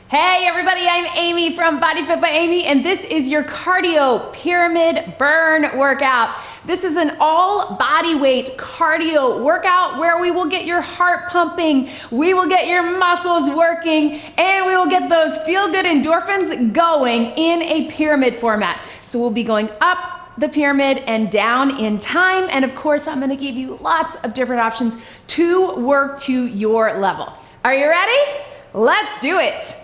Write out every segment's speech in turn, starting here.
Hey everybody, I'm Amy from BodyFit by Amy, and this is your cardio pyramid burn workout. This is an all body weight cardio workout where we will get your heart pumping, we will get your muscles working, and we will get those feel-good endorphins going in a pyramid format. So we'll be going up the pyramid and down in time, and of course I'm gonna give you lots of different options to work to your level. Are you ready? Let's do it.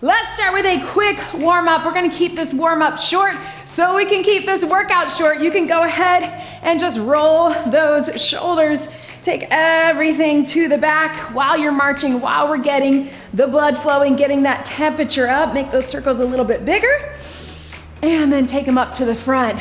Let's start with a quick warm up. We're gonna keep this warm up short so we can keep this workout short. You can go ahead and just roll those shoulders. Take everything to the back while you're marching, while we're getting the blood flowing, getting that temperature up. Make those circles a little bit bigger. And then take them up to the front.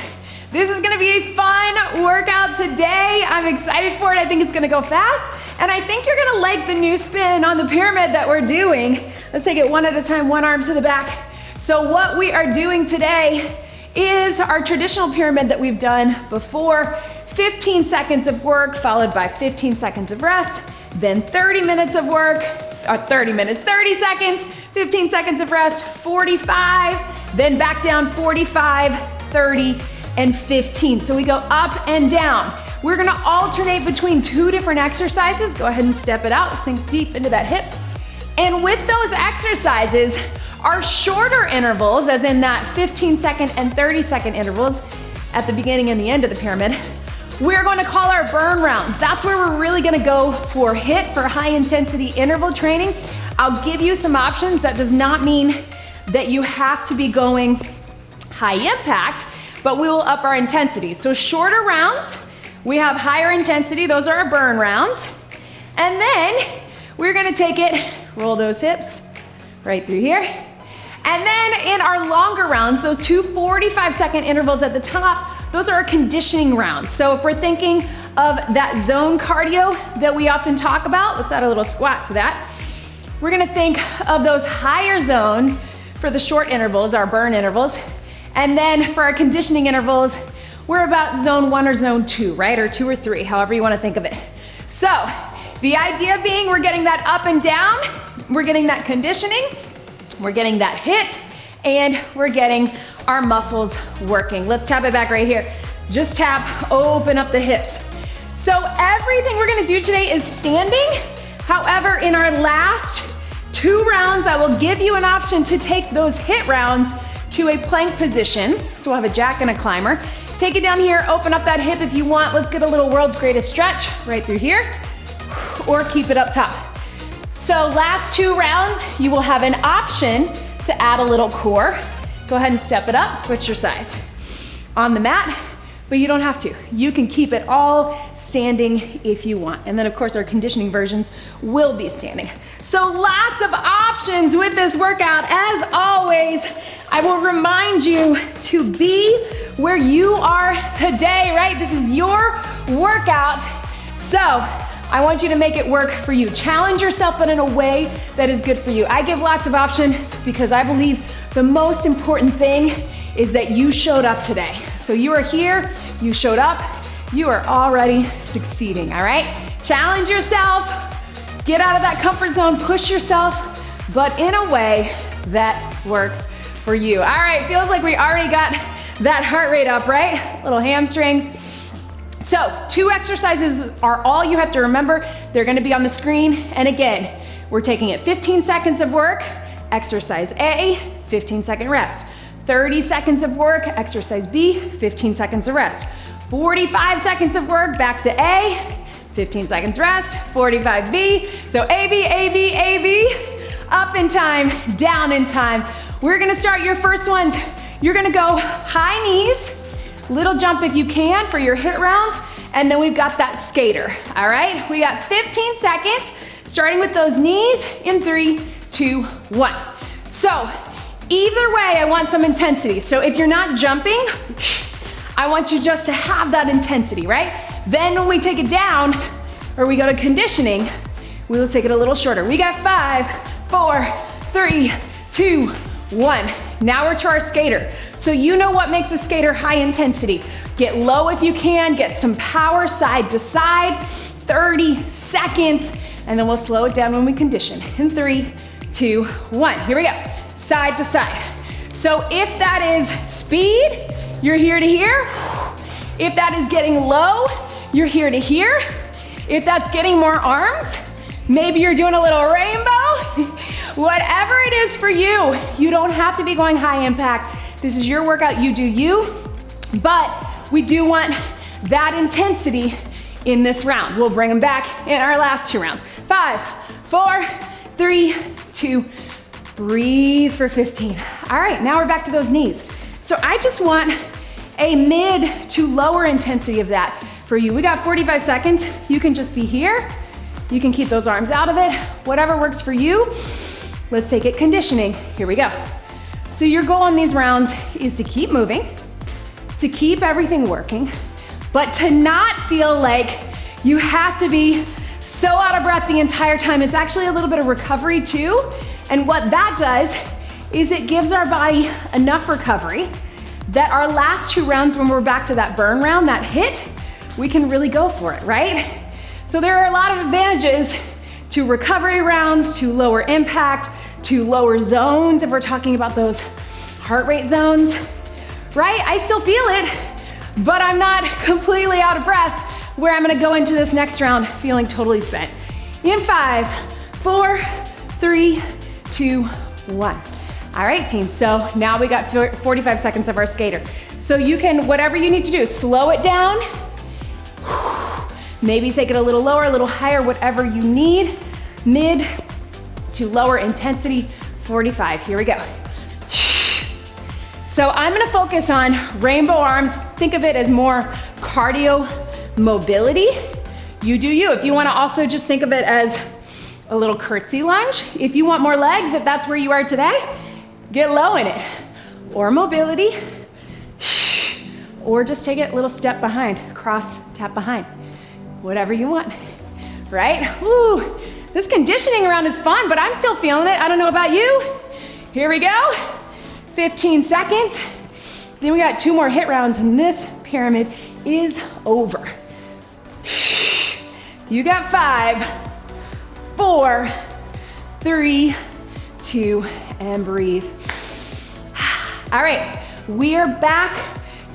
This is gonna be a fun workout today. I'm excited for it. I think it's gonna go fast. And I think you're gonna like the new spin on the pyramid that we're doing. Let's take it one at a time, one arm to the back. So what we are doing today is our traditional pyramid that we've done before. 15 seconds of work followed by 15 seconds of rest, then 30 minutes of work, 30 seconds, 15 seconds of rest, 45, then back down 45, 30, and 15. So we go up and down. We're gonna alternate between two different exercises. Go ahead and step it out, sink deep into that hip. And with those exercises, our shorter intervals, as in that 15-second and 30-second intervals at the beginning and the end of the pyramid, we're gonna call our burn rounds. That's where we're really gonna go for HIIT, for high intensity interval training. I'll give you some options. That does not mean that you have to be going high impact, but we will up our intensity. So shorter rounds, we have higher intensity, those are our burn rounds. And then we're gonna take it, roll those hips right through here. And then in our longer rounds, those two 45-second intervals at the top, those are our conditioning rounds. So if we're thinking of that zone cardio that we often talk about, let's add a little squat to that. We're gonna think of those higher zones for the short intervals, our burn intervals. And then for our conditioning intervals, we're about zone 1 or zone 2, right? Or 2 or 3, however you wanna think of it. So the idea being we're getting that up and down, we're getting that conditioning, we're getting that HIIT, and we're getting our muscles working. Let's tap it back right here. Just tap, open up the hips. So everything we're gonna do today is standing. However, in our last 2 rounds, I will give you an option to take those HIIT rounds to a plank position. So we'll have a jack and a climber. Take it down here, open up that hip if you want. Let's get a little world's greatest stretch right through here, or keep it up top. So last 2 rounds, you will have an option to add a little core. Go ahead and step it up, switch your sides on the mat, but you don't have to. You can keep it all standing if you want. And then of course our conditioning versions will be standing. So lots of options with this workout. As always, I will remind you to be where you are today, right? This is your workout. So I want you to make it work for you. Challenge yourself, but in a way that is good for you. I give lots of options because I believe the most important thing is that you showed up today. So you are here, you showed up, you are already succeeding, all right? Challenge yourself, get out of that comfort zone, push yourself, but in a way that works for you. All right, feels like we already got that heart rate up, right? Little hamstrings. So 2 exercises are all you have to remember. They're gonna be on the screen. And again, we're taking it 15 seconds of work, exercise A, 15-second rest. 30 seconds of work, exercise B, 15 seconds of rest. 45 seconds of work, back to A, 15 seconds rest, 45 B. So A, B, A, B, A, B, up in time, down in time. We're gonna start your first ones. You're gonna go high knees, little jump if you can for your HIIT rounds, and then we've got that skater, all right? We got 15 seconds, starting with those knees in 3, 2, 1. So either way, I want some intensity. So if you're not jumping, I want you just to have that intensity, right? Then when we take it down, or we go to conditioning, we will take it a little shorter. We got 5, 4, 3, 2, 1. Now we're to our skater. So you know what makes a skater high intensity. Get low if you can, get some power side to side, 30 seconds, and then we'll slow it down when we condition. In 3, 2, 1. Here we go. Side to side. So if that is speed, you're here to here. If that is getting low, you're here to here. If that's getting more arms, maybe you're doing a little rainbow. Whatever it is for you, you don't have to be going high impact. This is your workout, you do you, but we do want that intensity in this round. We'll bring them back in our last 2 rounds. 5, 4, 3, 2, breathe for 15. All right, now we're back to those knees. So I just want a mid to lower intensity of that for you. We got 45 seconds. You can just be here. You can keep those arms out of it. Whatever works for you. Let's take it conditioning. Here we go. So your goal on these rounds is to keep moving, to keep everything working, but to not feel like you have to be so out of breath the entire time. It's actually a little bit of recovery too. And what that does is it gives our body enough recovery that our last 2 rounds, when we're back to that burn round, that HIIT, we can really go for it, right? So there are a lot of advantages to recovery rounds, to lower impact, to lower zones, if we're talking about those heart rate zones, right? I still feel it, but I'm not completely out of breath where I'm gonna go into this next round feeling totally spent. In 5, 4, 3, 2, 1. All right, team, so now we got 45 seconds of our skater. So you can, whatever you need to do, slow it down, maybe take it a little lower, a little higher, whatever you need. Mid to lower intensity, 45, here we go. So I'm gonna focus on rainbow arms. Think of it as more cardio mobility. You do you. If you wanna also just think of it as a little curtsy lunge. If you want more legs, if that's where you are today, get low in it. Or mobility, or just take it a little step behind, cross, tap behind. Whatever you want, right? Woo, this conditioning round is fun, but I'm still feeling it. I don't know about you. Here we go, 15 seconds. Then we got 2 more HIIT rounds and this pyramid is over. You got 5, 4, 3, 2, and breathe. All right, we are back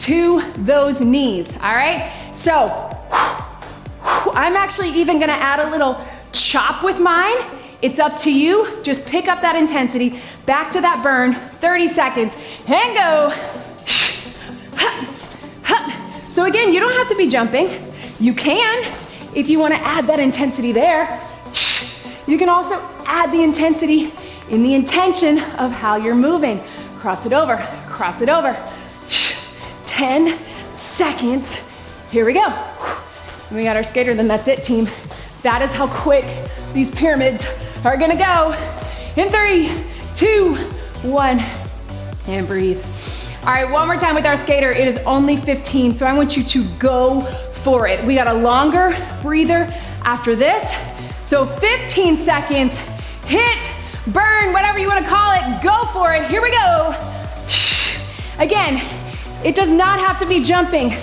to those knees, all right? So, I'm actually even gonna add a little chop with mine. It's up to you. Just pick up that intensity, back to that burn, 30 seconds, and go. So again, you don't have to be jumping. You can, if you wanna add that intensity there. You can also add the intensity in the intention of how you're moving. Cross it over, cross it over. 10 seconds. Here we go. We got our skater, then that's it, team. That is how quick these pyramids are gonna go. In 3, 2, 1, and breathe. All right, one more time with our skater. It is only 15, so I want you to go for it. We got a longer breather after this. So 15 seconds, HIIT, burn, whatever you wanna call it, go for it. Here we go. Again, it does not have to be jumping.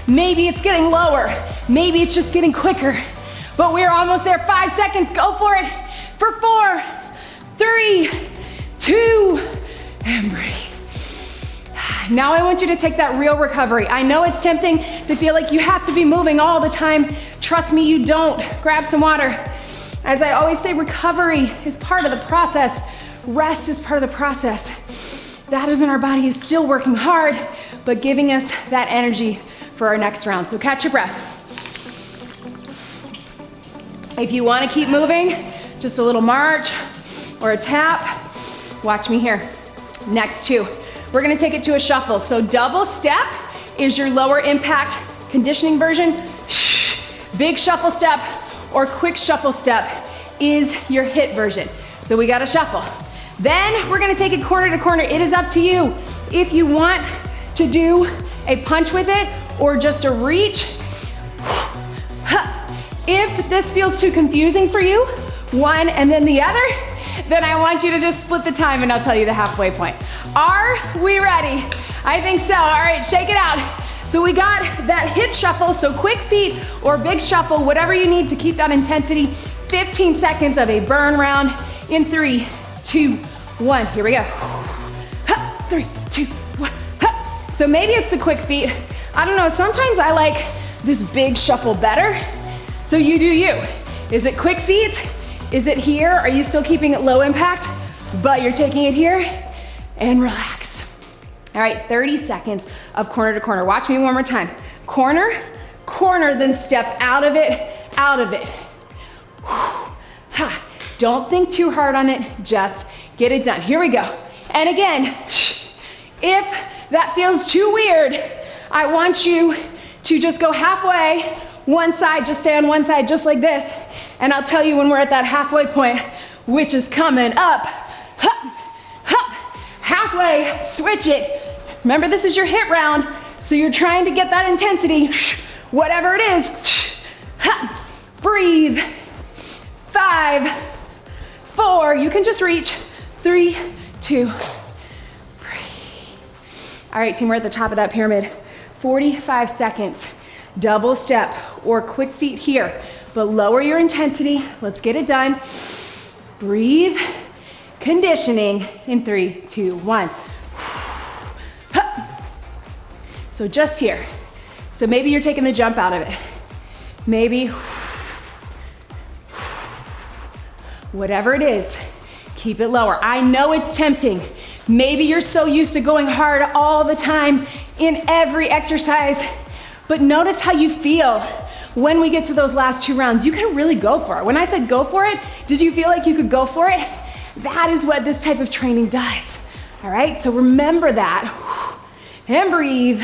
Maybe it's getting lower. Maybe it's just getting quicker. But we're almost there. 5 seconds, go for it. For 4, 3, 2, and breathe. Now I want you to take that real recovery. I know it's tempting to feel like you have to be moving all the time. Trust me, you don't. Grab some water. As I always say, recovery is part of the process. Rest is part of the process. That is when our body is still working hard, but giving us that energy for our next round. So catch your breath. If you want to keep moving, just a little march or a tap. Watch me here. Next 2. We're gonna take it to a shuffle. So double step is your lower impact conditioning version. Big shuffle step or quick shuffle step is your HIIT version. So we got a shuffle. Then we're gonna take it corner to corner. It is up to you. If you want to do a punch with it or just a reach. If this feels too confusing for you, one and then the other, then I want you to just split the time and I'll tell you the halfway point. Are we ready? I think so. All right, shake it out. So we got that HIIT shuffle, so quick feet or big shuffle, whatever you need to keep that intensity. 15 seconds of a burn round in 3, 2, 1. Here we go. 3, 2, 1. So maybe it's the quick feet. I don't know, sometimes I like this big shuffle better. So you do you. Is it quick feet? Is it here? Are you still keeping it low impact, but you're taking it here? And relax. All right, 30 seconds of corner to corner. Watch me one more time. Corner, corner, then step out of it, out of it. Don't think too hard on it, just get it done. Here we go. And again, if that feels too weird, I want you to just go halfway, one side, just stay on one side, just like this. And I'll tell you when we're at that halfway point, which is coming up. Halfway, switch it. Remember, this is your HIIT round, so you're trying to get that intensity, whatever it is. Breathe. 5, 4, you can just reach. 3, 2, breathe. All right, team, we're at the top of that pyramid. 45 seconds, double step or quick feet here, but lower your intensity. Let's get it done. Breathe. Conditioning in 3, 2, 1. So just here. So maybe you're taking the jump out of it. Maybe, whatever it is, keep it lower. I know it's tempting. Maybe you're so used to going hard all the time in every exercise, but notice how you feel when we get to those last 2 rounds. You can really go for it. When I said go for it, did you feel like you could go for it? That is what this type of training does. All right, so remember that. And breathe.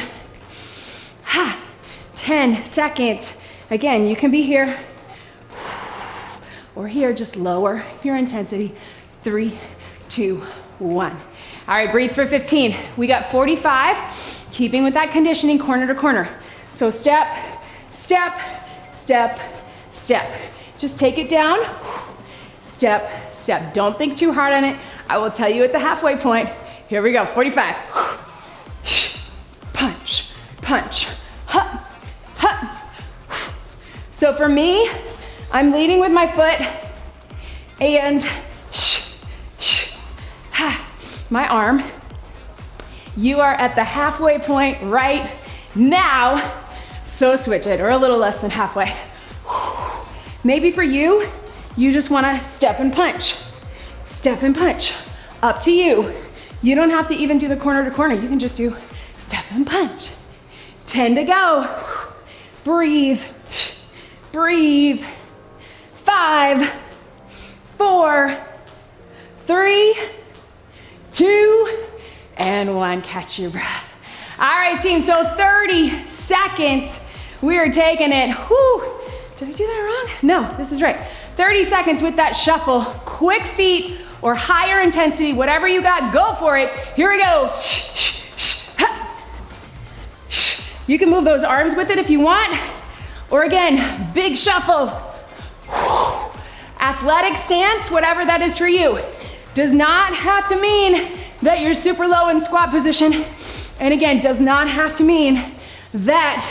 10 seconds. Again, you can be here or here, just lower your intensity. 3, 2, 1. All right, breathe for 15. We got 45, keeping with that conditioning corner to corner. So step, step, step, step. Just take it down. Step, step. Don't think too hard on it. I will tell you at the halfway point. Here we go, 45. Punch, punch, hut, hut. So for me, I'm leading with my foot and my arm. You are at the halfway point right now. So switch it, or a little less than halfway. Maybe for you, you just wanna step and punch. Step and punch, up to you. You don't have to even do the corner to corner. You can just do step and punch. 10 to go. Breathe, breathe. 5, 4, 3, 2, and 1. Catch your breath. All right, team, so 30 seconds. We are taking it. Whew. Did I do that wrong? No, this is right. 30 seconds with that shuffle. Quick feet or higher intensity, whatever you got, go for it. Here we go. You can move those arms with it if you want. Or again, big shuffle. Athletic stance, whatever that is for you. Does not have to mean that you're super low in squat position. And again, does not have to mean that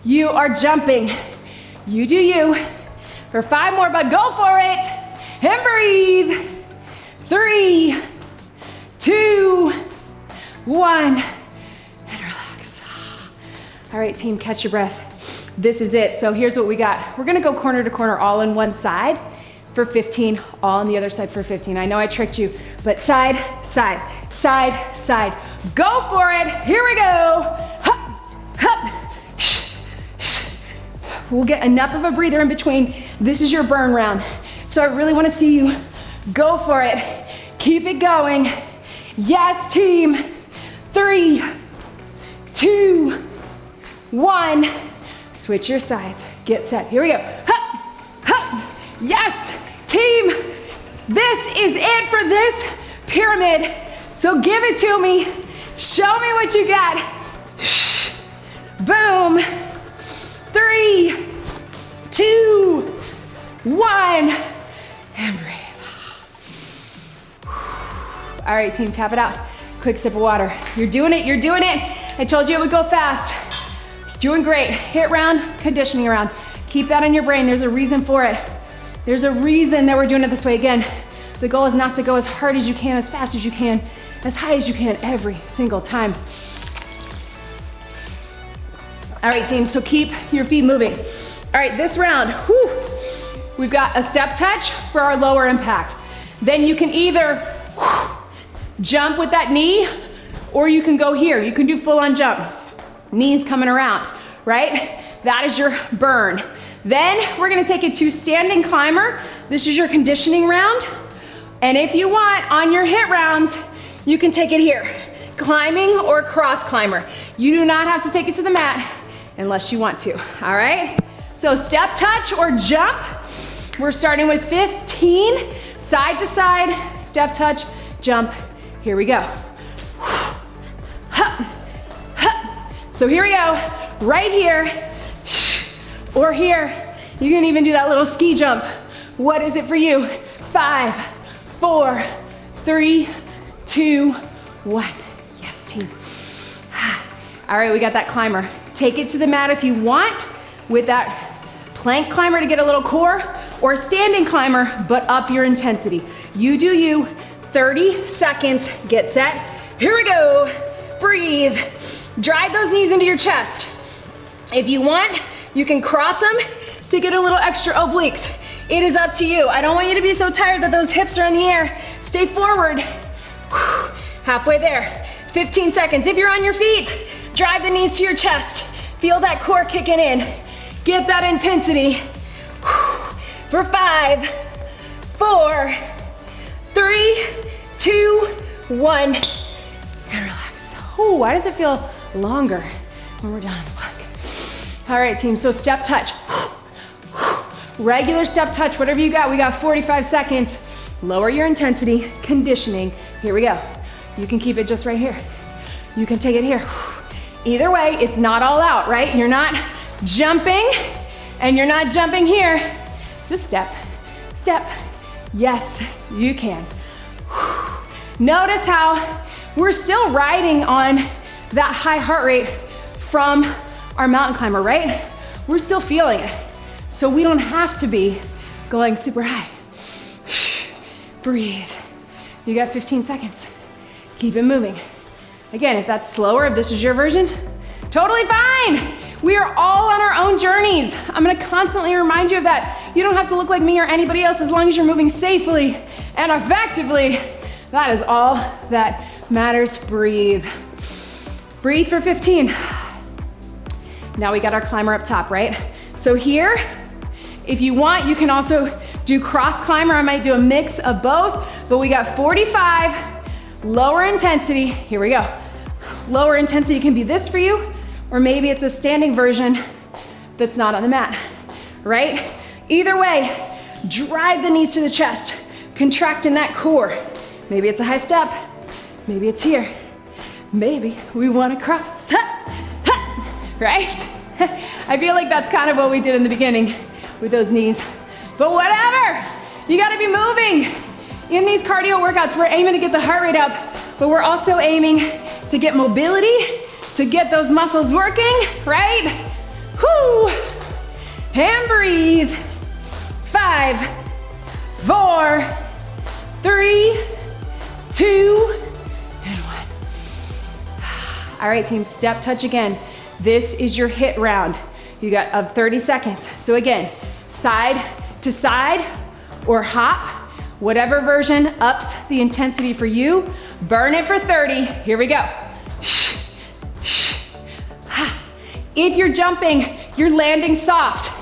you are jumping. You do you. For 5 more, but go for it. And breathe. 3, 2, 1. And relax. All right, team, catch your breath. This is it. So here's what we got. We're gonna go corner to corner all on one side for 15, all on the other side for 15. I know I tricked you, but side, side, side, side. Go for it. Here we go. Hup, hup. We'll get enough of a breather in between. This is your burn round. So I really wanna see you go for it. Keep it going. Yes, team. 3, 2, 1. Switch your sides. Get set. Here we go. Hup, hup. Yes, team. This is it for this pyramid. So give it to me. Show me what you got. Boom. 3, 2, 1. And breathe. All right, team, tap it out. Quick sip of water. You're doing it, you're doing it. I told you it would go fast. Doing great. HIIT round, conditioning round. Keep that in your brain. There's a reason for it. There's a reason that we're doing it this way. Again, The goal is not to go as hard as you can, as fast as you can, as high as you can every single time. All right, team, so keep your feet moving. All right, this round, we've got a step touch for our lower impact. Then you can either jump with that knee, or you can go here. You can do full on jump. Knees coming around, right? That is your burn. Then we're gonna take it to standing climber. This is your conditioning round. And if you want, on your HIIT rounds, you can take it here. Climbing or cross climber. You do not have to take it to the mat unless you want to, all right? So step touch or jump. We're starting with 15, side to side, step touch, jump. Here we go. So here we go, right here, or here. You can even do that little ski jump. What is it for you? 5, 4, 3, 2, 1. Yes, team. All right, we got that climber. Take it to the mat if you want with that plank climber to get a little core, or standing climber, but up your intensity. You do you. 30 seconds, get set. Here we go. Breathe. Drive those knees into your chest. If you want, you can cross them to get a little extra obliques. It is up to you. I don't want you to be so tired that those hips are in the air. Stay forward. Halfway there. 15 seconds. If you're on your feet, drive the knees to your chest. Feel that core kicking in. Get that intensity. For 5, 4, 3, 2, 1. And relax. Oh, why does it feel longer when we're done? Look. All right, team, so step touch. Regular step touch, whatever you got. We got 45 seconds. Lower your intensity, conditioning. Here we go. You can keep it just right here. You can take it here. Either way, it's not all out, right? You're not jumping and you're not jumping here. Just step, step. Yes, you can. Notice how we're still riding on that high heart rate from our mountain climber, right? We're still feeling it. So we don't have to be going super high. Breathe. You got 15 seconds. Keep it moving. Again, if that's slower, if this is your version, totally fine. We are all on our own journeys. I'm gonna constantly remind you of that. You don't have to look like me or anybody else as long as you're moving safely and effectively. That is all that matters. Breathe. Breathe for 15. Now we got our climber up top, right? So here, if you want, you can also do cross climber. I might do a mix of both, but we got 45, lower intensity. Here we go. Lower intensity can be this for you, or maybe it's a standing version that's not on the mat, right? Either way, drive the knees to the chest, contract in that core. Maybe it's a high step, maybe it's here. Maybe we wanna cross, right? I feel like that's kind of what we did in the beginning with those knees. But whatever, you gotta be moving. In these cardio workouts, we're aiming to get the heart rate up, but we're also aiming to get mobility, to get those muscles working, right? Whoo! And breathe. 5, 4, 3, 2, and 1. All right, team, step touch again. This is your HIIT round. You got 30 seconds. So again, side to side or hop, whatever version ups the intensity for you. Burn it for 30. Here we go. If you're jumping, you're landing soft.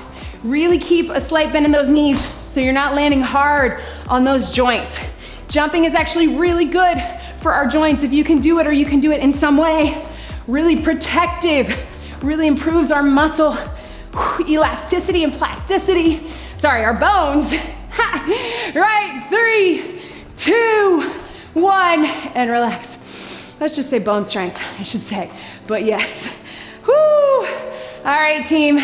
Really keep a slight bend in those knees so you're not landing hard on those joints. Jumping is actually really good for our joints if you can do it or you can do it in some way. Really protective, really improves our muscle elasticity and plasticity. Sorry, our bones. Right, 3, 2, 1, and relax. Let's just say bone strength, I should say, but yes. Woo! All right, team,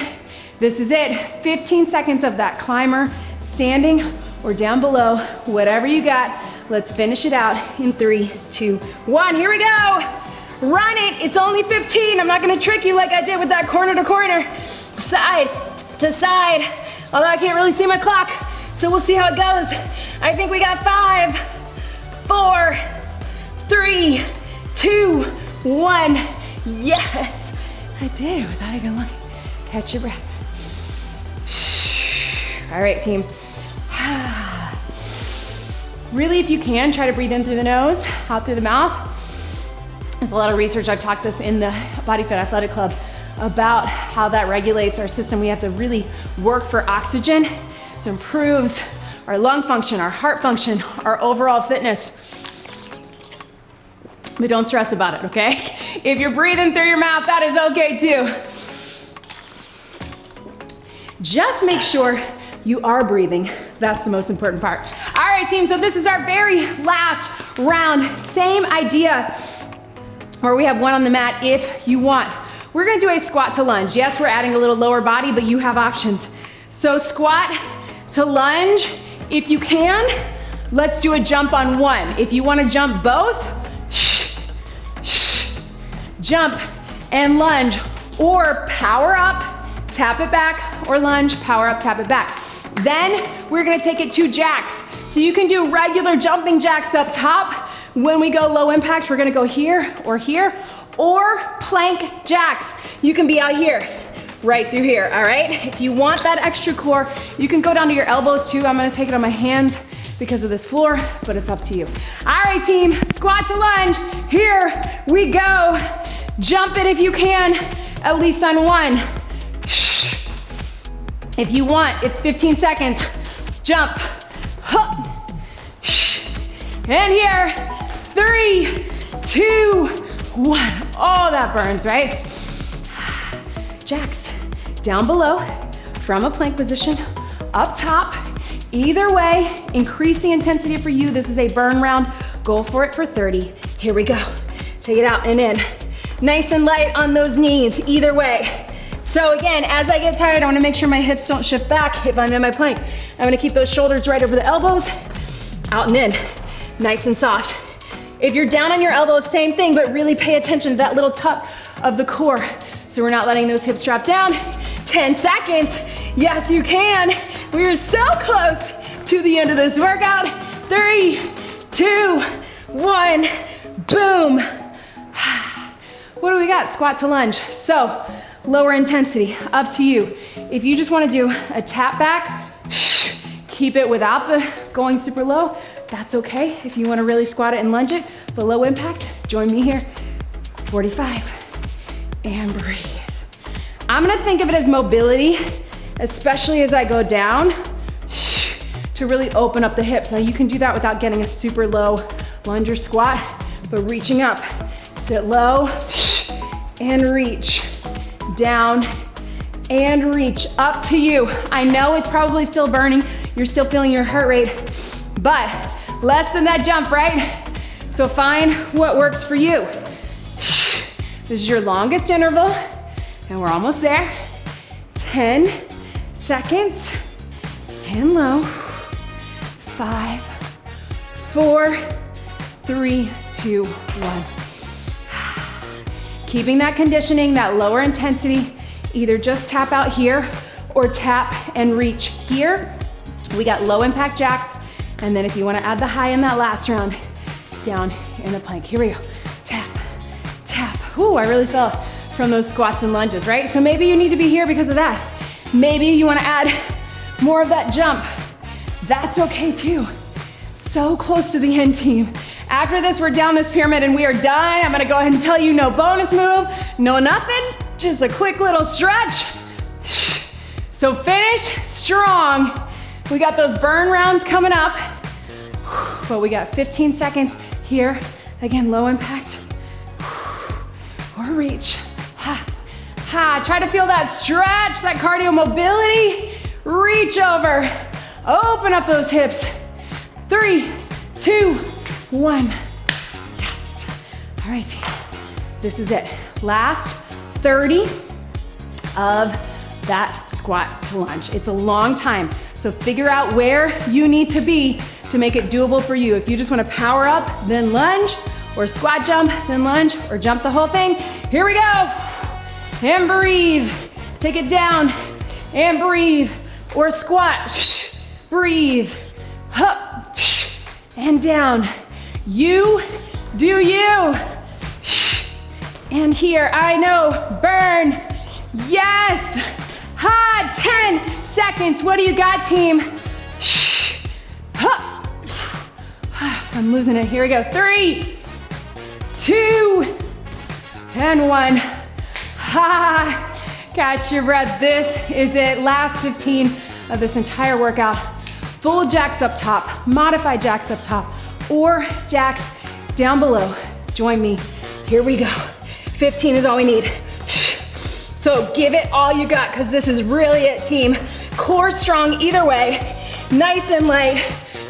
this is it. 15 seconds of that climber, standing or down below, whatever you got. Let's finish it out in 3, 2, 1. Here we go. Run it. It's only 15. I'm not gonna trick you like I did with that corner to corner, side to side. Although I can't really see my clock. So we'll see how it goes. I think we got 5, 4, 3, 2, 1. Yes, I did without even looking. Catch your breath. All right, team. Really, if you can, try to breathe in through the nose, out through the mouth. There's a lot of research, I've taught this in the BodyFit Athletic Club, about how that regulates our system. We have to really work for oxygen. So it improves our lung function, our heart function, our overall fitness. But don't stress about it, okay? If you're breathing through your mouth, that is okay too. Just make sure you are breathing. That's the most important part. All right, team, so this is our very last round. Same idea, where we have one on the mat if you want. We're gonna do a squat to lunge. Yes, we're adding a little lower body, but you have options. So squat to lunge, if you can. Let's do a jump on one. If you wanna jump both, jump and lunge, or power up, tap it back, or lunge, power up, tap it back. Then we're gonna take it to jacks. So you can do regular jumping jacks up top. When we go low impact, we're gonna go here, or plank jacks. You can be out here, right through here, all right? If you want that extra core, you can go down to your elbows too. I'm gonna take it on my hands because of this floor, but it's up to you. All right, team, squat to lunge. Here we go. Jump it if you can, at least on one. If you want, it's 15 seconds. Jump. And here, 3, 2, 1. Oh, that burns, right? Jacks, down below, from a plank position, up top. Either way, increase the intensity for you. This is a burn round. Go for it for 30. Here we go. Take it out and in. Nice and light on those knees, either way. So again, as I get tired, I wanna make sure my hips don't shift back if I'm in my plank. I'm gonna keep those shoulders right over the elbows, out and in, nice and soft. If you're down on your elbows, same thing, but really pay attention to that little tuck of the core. So we're not letting those hips drop down. 10 seconds, yes you can. We are so close to the end of this workout. 3, 2, 1, boom. What do we got? Squat to lunge. So, lower intensity, up to you. If you just wanna do a tap back, keep it without the going super low, that's okay. If you wanna really squat it and lunge it, but low impact, join me here. 45, and breathe. I'm gonna think of it as mobility, especially as I go down, to really open up the hips. Now you can do that without getting a super low lunge or squat, but reaching up. Sit low, and reach. Down, and reach. Up to you. I know it's probably still burning. You're still feeling your heart rate, but less than that jump, right? So find what works for you. This is your longest interval, and we're almost there. 10 seconds, and low. 5, 4, 3, 2, 1. Keeping that conditioning, that lower intensity, either just tap out here or tap and reach here. We got low impact jacks, and then if you wanna add the high in that last round, down in the plank. Here we go, tap, tap. Ooh, I really felt from those squats and lunges, right? So maybe you need to be here because of that. Maybe you wanna add more of that jump. That's okay too. So close to the end, team. After this, we're down this pyramid and we are done. I'm gonna go ahead and tell you no bonus move, no nothing, just a quick little stretch. So finish strong. We got those burn rounds coming up, but we got 15 seconds here. Again, low impact, or reach. Ha, ha, try to feel that stretch, that cardio mobility. Reach over, open up those hips. 3, 2, 1. Yes. All right, team. This is it. Last 30 of that squat to lunge. It's a long time, so figure out where you need to be to make it doable for you. If you just wanna power up, then lunge, or squat jump, then lunge, or jump the whole thing, here we go. And breathe. Take it down, and breathe. Or squat, breathe, up, and down. You do you. And here, I know, burn. Yes. 10 seconds. What do you got, team? I'm losing it. Here we go. 3, 2, and 1. Catch your breath. This is it. Last 15 of this entire workout. Full jacks up top, modified jacks up top, or jacks down below. Join me. Here we go. 15 is all we need. So give it all you got, because this is really it, team. Core strong either way. Nice and light.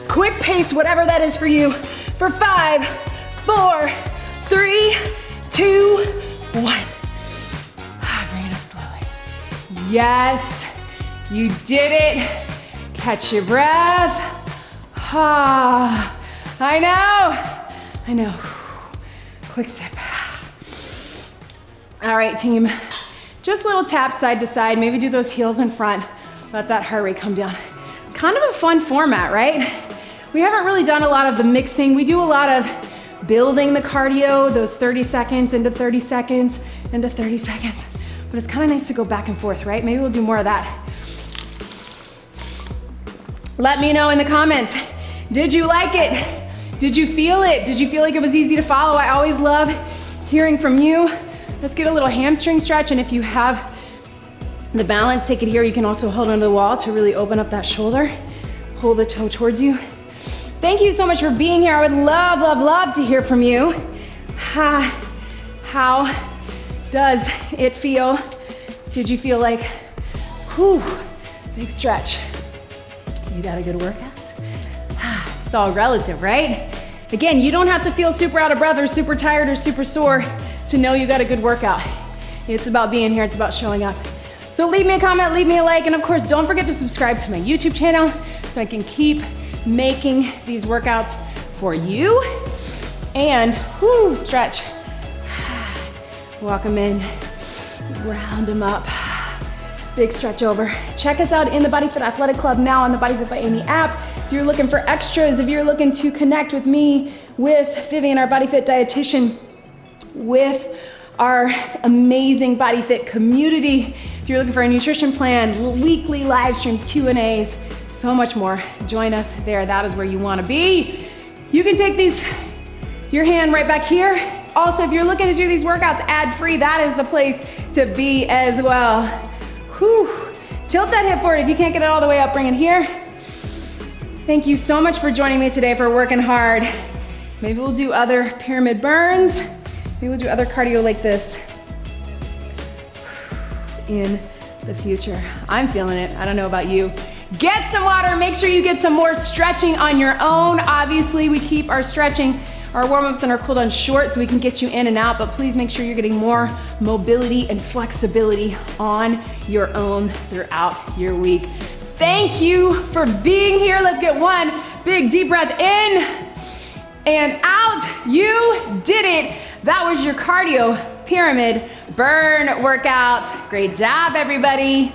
Quick pace, whatever that is for you. For 5, 4, 3, 2, 1. Bring it up slowly. Yes, you did it. Catch your breath. I know. Quick step. All right, team. Just little taps side to side. Maybe do those heels in front. Let that heart rate come down. Kind of a fun format, right? We haven't really done a lot of the mixing. We do a lot of building the cardio, those 30 seconds into 30 seconds into 30 seconds. But it's kind of nice to go back and forth, right? Maybe we'll do more of that. Let me know in the comments. Did you like it? Did you feel it? Did you feel like it was easy to follow? I always love hearing from you. Let's get a little hamstring stretch, and if you have the balance, take it here. You can also hold onto the wall to really open up that shoulder. Pull the toe towards you. Thank you so much for being here. I would love to hear from you. How does it feel? Did you feel like, big stretch? You got a good workout? It's all relative, right? Again, you don't have to feel super out of breath or super tired or super sore to know you got a good workout. It's about being here, it's about showing up. So leave me a comment, leave me a like, and of course, don't forget to subscribe to my YouTube channel so I can keep making these workouts for you. And stretch. Walk them in, round them up. Big stretch over. Check us out in the BodyFit Athletic Club now on the BodyFit by Amy app. If you're looking for extras, if you're looking to connect with me, with Vivian, our BodyFit dietitian, with our amazing BodyFit community, if you're looking for a nutrition plan, weekly live streams, Q&As, so much more, join us there. That is where you want to be. You can take your hand right back here. Also, if you're looking to do these workouts ad-free, that is the place to be as well. Tilt that hip forward. If you can't get it all the way up, bring it here. Thank you so much for joining me today, for working hard. Maybe we'll do other pyramid burns. Maybe we'll do other cardio like this in the future. I'm feeling it. I don't know about you. Get some water. Make sure you get some more stretching on your own. Obviously, we keep our stretching, our warm-ups and our cool downs short so we can get you in and out, but please make sure you're getting more mobility and flexibility on your own throughout your week. Thank you for being here. Let's get one big deep breath in and out. You did it. That was your cardio pyramid burn workout. Great job, everybody.